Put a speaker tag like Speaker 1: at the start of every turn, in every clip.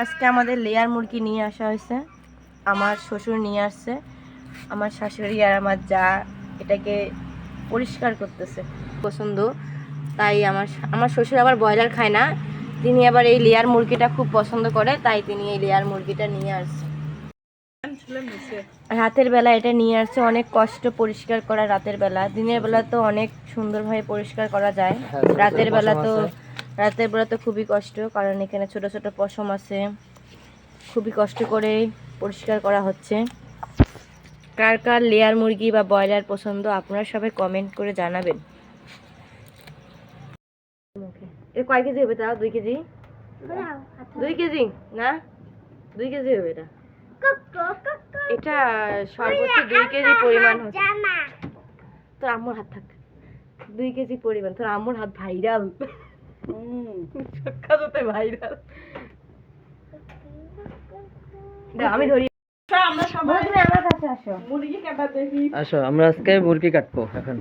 Speaker 1: আজকে আমাদের লেয়ার মুরগি নিয়ে আসা হয়েছে, আমার শ্বশুর নিয়ে আসছে। আমার শাশুড়ি আর আমার যা এটাকে পরিষ্কার করতেছে, পছন্দ। তাই আমার শ্বশুর আবার ব্রয়লার খায় না, তিনি আবার এই লেয়ার মুরগিটা খুব পছন্দ করে, তাই তিনি এই লেয়ার মুরগিটা নিয়ে আসছে। রাতের বেলা এটা নিয়ে আসছে, অনেক কষ্ট পরিষ্কার করা রাতের বেলা। দিনের বেলা তো অনেক সুন্দরভাবে পরিষ্কার করা যায়, রাতের বেলা তো খুবই কষ্ট, কারণ এখানে ছোট ছোট পশম আছে, খুবই কষ্ট করে পরিষ্কার করা হচ্ছে। কার কার লেয়ার মুরগি বা ব্রয়লার পছন্দ আপনারা সবাই কমেন্ট করে জানাবেন। এটা কয় কেজি হবে? তাও 2 কেজি? 2 কেজি না, 2 কেজি হবে এটা। এটা সর্বোচ্চ 2 কেজি পরিমাণ হচ্ছে। তোর আম্মুর হাত থাক, 2 কেজি পরিমাণ। তোর আম্মুর হাত ভাইরাল, ভাইরাল। আমি ধরি।
Speaker 2: আসো আমরা আজকে মুরগি কাটবো এখন।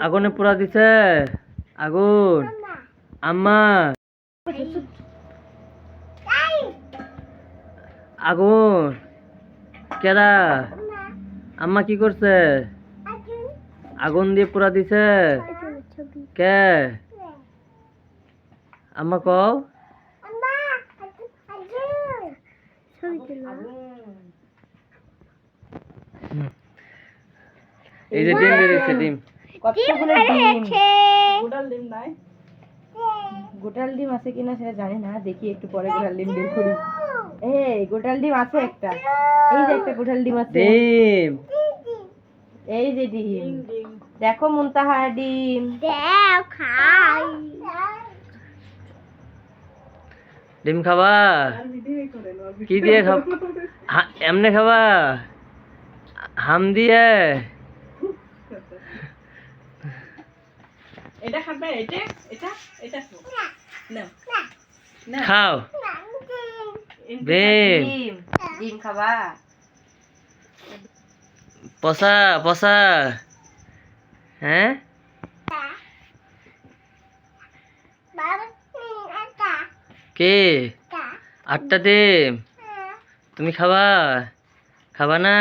Speaker 2: আগুনে পুরা দিছে আগুন। আম্মা আগুন কেডা? আম্মা কি করছে? আগুন দিয়ে পুরা দিছে কে? আম্মা কও। এই যে ডিম বেরিয়েছে, ডিম।
Speaker 1: কতগুলো ডিম? গোটাল ডিম আছে কিনা সেটা জানি না, দেখি একটু পরে গোটাল ডিম বের করি। এই গোটাল ডিম আছে একটা, এই যে একটা গোটাল ডিম আছে।
Speaker 2: ডিম,
Speaker 1: এই যে ডিম দেখো, মুনতাহা ডিম
Speaker 2: ডিম খাবা? কি দিয়ে খাব? এমনে খাবা? হাম দিয়ে?
Speaker 1: এটা খাবে? এটা এটা এটা না
Speaker 2: খাও। ডিম
Speaker 1: ডিম খাবা?
Speaker 2: পচা পচা। হ্যাঁ কে? 8টা ডিম তুমি খাবা? খাবা না?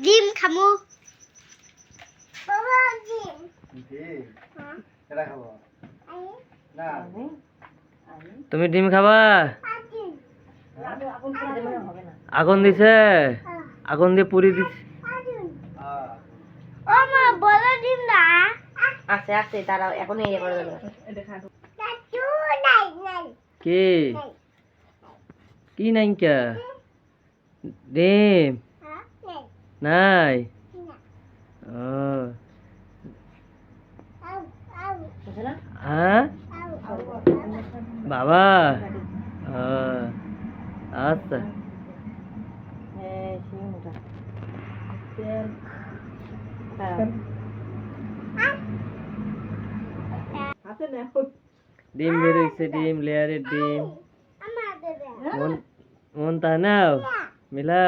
Speaker 3: ডিম খামু।
Speaker 2: তুমি ডিম খাবা? আগুন দিছে, আগুন দিয়ে পুরি দিছে।
Speaker 3: ও মা, বড় ডিম না?
Speaker 1: আছে আছে, তারা এখন এই করে দেবে।
Speaker 2: কে? কি নাই কে? ডিম নাই? ও হ্যাঁ বাবা। আচ্ছা ডিম বেরিয়েছে, ডিম লেয়ারের ডিম। মন তা নাও মিলা।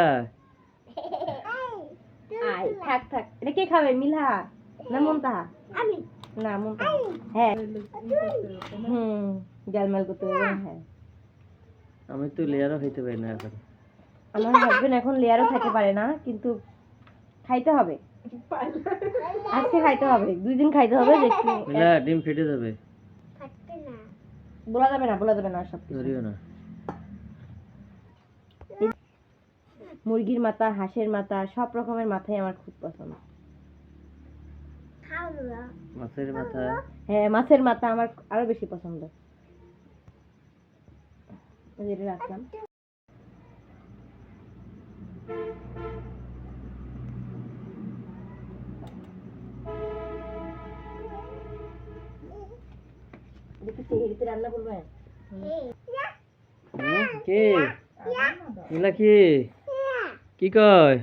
Speaker 1: থাক থাক, এটা কে খাবে? মিলা না মুনতাহা?
Speaker 3: আমি
Speaker 1: না মুনতাহা। হ্যাঁ জালমাল করতে হবে। হ্যাঁ
Speaker 2: আমি তো লেয়ারও খাইতে পারি না এখন।
Speaker 1: আমার হাজবেন্ড এখন লেয়ারও খাইতে পারে না, কিন্তু খাইতে হবে, আজকে খাইতে হবে, 2 দিন খাইতে হবে। দেখি
Speaker 2: মিলা ডিম ফেটে যাবে।
Speaker 3: থাকতে না।
Speaker 1: বলা যাবে না সব কিছু।
Speaker 2: ধরিও না।
Speaker 1: মুরগির মাথা, হাঁসের মাথা, সব রকমের মাথাই আমার খুব পছন্দ।
Speaker 3: খাও না।
Speaker 2: মাছের মাথা।
Speaker 1: হ্যাঁ মাছের মাথা আমার আরো বেশি পছন্দ। এটা রাখলাম। দেখি রান্না করবে।
Speaker 2: কে? মিলা কি? কি কয়?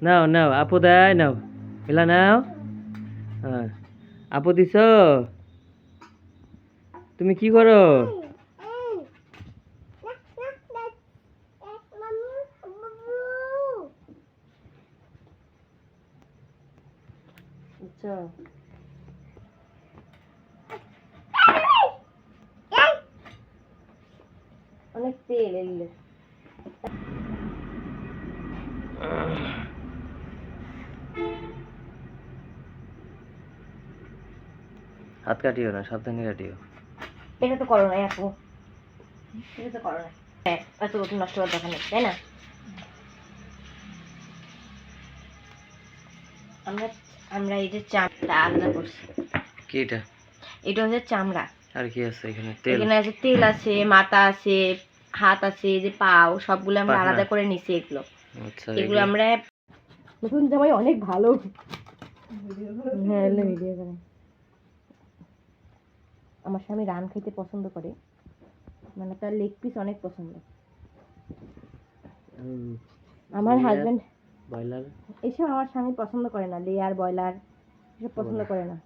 Speaker 2: নাও নাও, আপু দেয় নাও। মিলা নাও। হ্যাঁ আপু দিছ? তুমি কি করো?
Speaker 1: অনেক তেল এগুলো।
Speaker 2: হাত কাটিও না, সাবধানে কাটিও।
Speaker 1: এটা তো করো না আপু, এটা তো করো না। হ্যাঁ, এত রকম নষ্ট করার দরকার নেই, তাই না? আমরা আমরা এই যে চামড়া আলাদা করছি।
Speaker 2: কি এটা?
Speaker 1: এটা হচ্ছে চামড়া।
Speaker 2: আর কি আছে এখানে? তেল?
Speaker 1: এখানে আছে তেল আছে, মাথা আছে, হাত আছে, এই যে পাও, সবগুলো আমরা
Speaker 2: পাখনা?
Speaker 1: আলাদা করে নিছি এগুলো।
Speaker 2: আচ্ছা,
Speaker 1: এগুলো আমরা নতুন জামাই অনেক ভালো। হ্যাঁ, ভিডিও করে। আমার স্বামী রান খেতে পছন্দ করে, মানে তার লেগ পিস অনেক পছন্দ। আমার হাজবেন্ড
Speaker 2: ব্রয়লার
Speaker 1: এসব আমার স্বামী পছন্দ করে না, লেয়ার ব্রয়লার এসব পছন্দ করে না,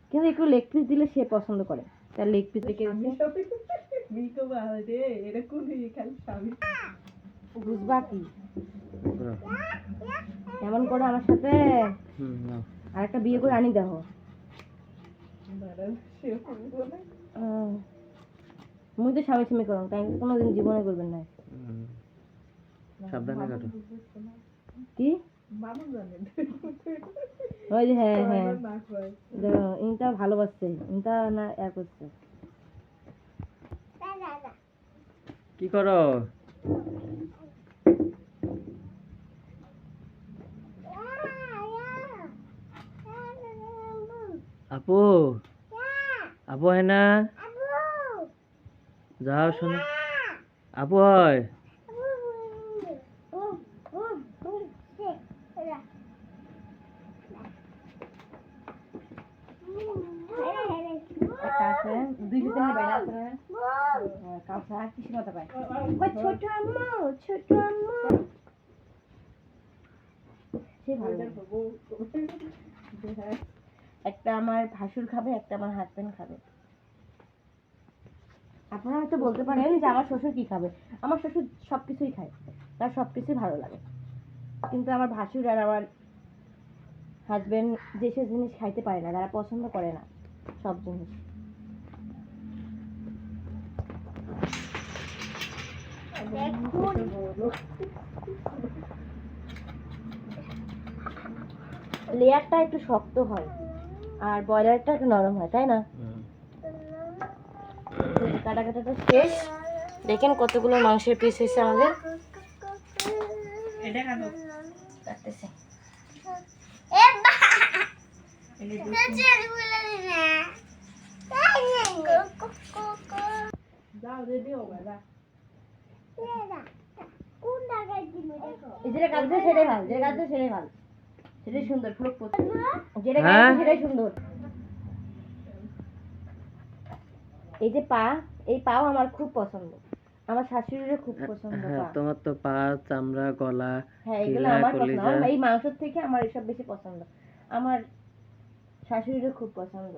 Speaker 1: কিন্তু একটু লেগ পিস দিলে সে পছন্দ করে। তার লেগ পিস রেখে বুঝবা কি এমন করে আমার সাথে আর একটা বিয়ে করে আনি দেখো। মুই তো স্বামী স্বামী করুন, তাই কোনোদিন জীবনে করবেন না।
Speaker 2: সাবধানে কাটো।
Speaker 1: কি ওই যে হ্যাঁ হ্যাঁ, ইনটা ভালোবাসছে, ইনটা না এর করছে।
Speaker 2: কি করো? আপু, আপু হয় না? যাও শোনো। আপু হয়?
Speaker 1: একটা আছে, দুই তিনটা বাইরে আছে না? কাউসা কিসের কথা পায়? ওই ছোট আম্মু, ছোট আম্মু। সে ভালো লাগে। একটা আমার ভাসুর খাবে, একটা আমার হাজবেন্ড খাবে। আপনারা হয়তো বলতে পারেন যে আমার শ্বশুর কি খাবে। আমার শ্বশুর সবকিছুই খায়, তার সবকিছুই ভালো লাগে, কিন্তু আমার ভাসুর আর আমার হাজবেন্ড যেসব জিনিস খাইতে পারে না, তারা পছন্দ করে না সব জিনিস। লেয়ারটা একটু শক্ত হয় আর ব্রয়লারটা একটু নরম হয়, তাই না? কাটাকাটাটা শেষ। দেখেন কতগুলো মাংসের পিস হয়েছে আমাদের। কাটতেছে। যেটা কাটছে সেটাই ভালো, যেটা কাটছে সেটাই ভালো, সেটাই সুন্দর। যেটা কাটছে সেটাই সুন্দর। এই যে পা, এই পাও আমার খুব পছন্দ, আমার শাশুড়িরও খুব পছন্দ।
Speaker 2: হ্যাঁ, তোমার তো পা, চামড়া, গলা,
Speaker 1: হ্যাঁ, এগুলো আমার পছন্দ। আমার এই মাংসের থেকে আমার এসব বেশি পছন্দ। আমার শাশুড়িরও খুব পছন্দ।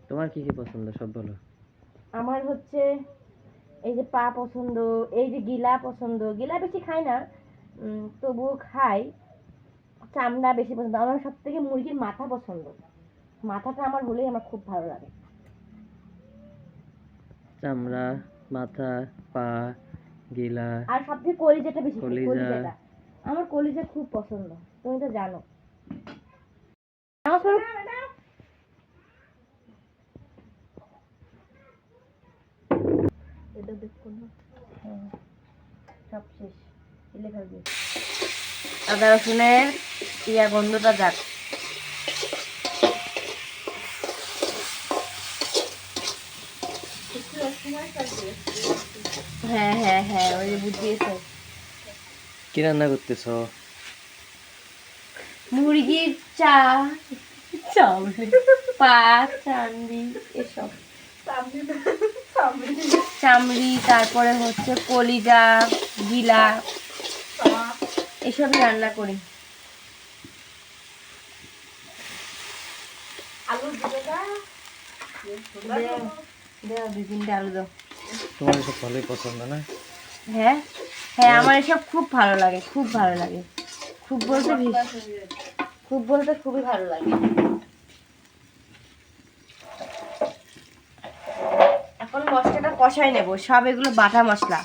Speaker 2: তোমার কি কি পছন্দ সব বলো।
Speaker 1: আমার হচ্ছে এই যে পা পছন্দ, এই যে গিলা পছন্দ। গিলা বেশি খাই না, তবুও খাই। চামড়া বেশি পছন্দ। আমার সব থেকে মুরগির মাথা পছন্দ। মাথাটা আমার হলেই আমার খুব ভালো লাগে।
Speaker 2: চামড়া, মাথা, পা, গিলা
Speaker 1: আর সবথেকে কলিজাটা বেশি খাই,
Speaker 2: কলিজা।
Speaker 1: কলিজাটা আমার কলিজা খুব পছন্দ, তুমি তো জানো। আমার এটা দেখো না, সব শেষ। এলে খাবি আদা রসুনের গন্ধটা যাক। হ্যাঁ হ্যাঁ হ্যাঁ, ওই যে বুঝিয়েছে।
Speaker 2: কি রান্না করতেছ?
Speaker 1: মুরগির চামড়ি, পা, চামড়ি, এসব চামড়ি, তারপরে হচ্ছে কলিজা, গিলা, এসবই রান্না করি। আলু দাও, দুই তিনটে আলু দাও।
Speaker 2: তোমার এসব ভালোই পছন্দ না?
Speaker 1: হ্যাঁ হ্যাঁ, আমার এসব খুব ভালো লাগে, খুব ভালো লাগে। খুব বলতে খুবই ভালো লাগে। এখন মশলাটা কষাই নেব। সব এগুলো বাটা মশলা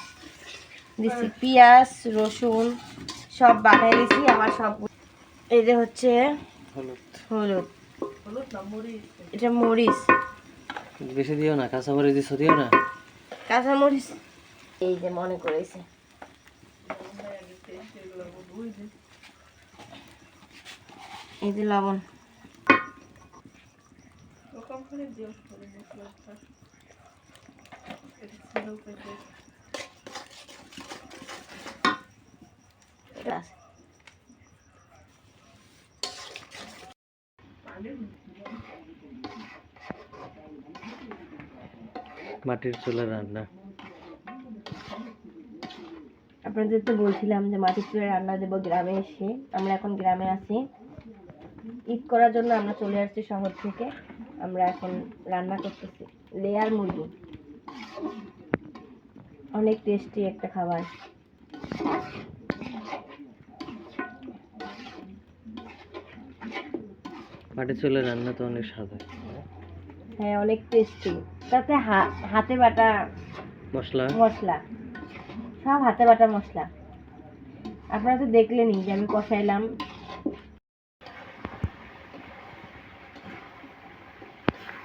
Speaker 1: দিচ্ছি, পেঁয়াজ রসুন সব বাটাই দিছি। আমার সব এই যে হচ্ছে
Speaker 2: হলুদ
Speaker 1: হলুদ, এটা মরিচ,
Speaker 2: বেশি দিও না, কাঁচা মরিচ দিছো, দিও না।
Speaker 1: কাঁচা মরিচ এই যে মনে করেছে। এই যে লবণ,
Speaker 2: মাটির চুলা রান্না।
Speaker 1: আপনাদের তো বলছিলাম যে মাটির চুলায় রান্না দেবো গ্রামে এসে। আমরা এখন গ্রামে আছি, ঈদ করার জন্য আমরা চলে আসছি শহর থেকে। আমরা এখন রান্না করতেছি লেয়ার মুরগি, অনেক টেস্টি একটা খাবার।
Speaker 2: মাটির চুলা রান্না তো অনেক স্বাদ হয়।
Speaker 1: হ্যাঁ অনেক টেস্টি, তাতে হাতে বাটা
Speaker 2: মশলা
Speaker 1: মশলা, সব হাতে বাটা মশলা। আপনারা তো দেখলেনই যে আমি কষাইলাম।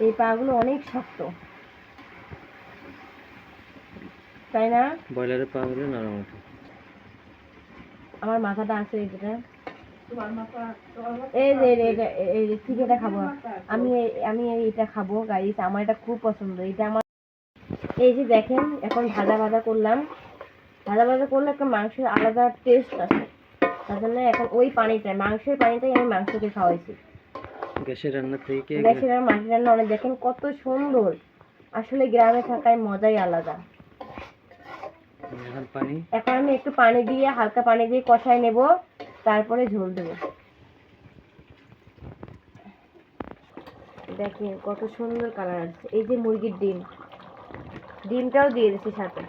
Speaker 1: এই পাগুলো অনেক শক্ত, তাই না?
Speaker 2: ব্রয়লারের পা হলে নরম ওঠে।
Speaker 1: আমার মাথাটা আছে এটা, এই যে এই যে ঠিক এটা খাবো আমি। আমি এটা খাবো গাইস, আমার এটা খুব পছন্দ। এটা আমার, এই যে দেখেন এখন ভাজা ভাজা করলাম। ভাজা ভাজা করলে একটা মাংসের আলাদা টেস্ট আছে, তার জন্য এখন ওই পানিটাই, মাংসের পানিটাই আমি মাংসকে খাওয়াইছি।
Speaker 2: গ্যাসের রান্না থেকে
Speaker 1: গ্যাসের আর মাটির রান্না অনেক, দেখেন কত সুন্দর। আসলে গ্রামে থাকায় মজাই আলাদা।
Speaker 2: এখন পানি,
Speaker 1: এখন আমি একটু পানি দিয়ে, হালকা পানি দিয়ে কষাই নেব, তারপরে ঝোল দেবো। দেখেন কত সুন্দর কালার আসছে। এই যে মুরগির ডিম, ডিমটাও দিয়ে দিচ্ছি সাথে।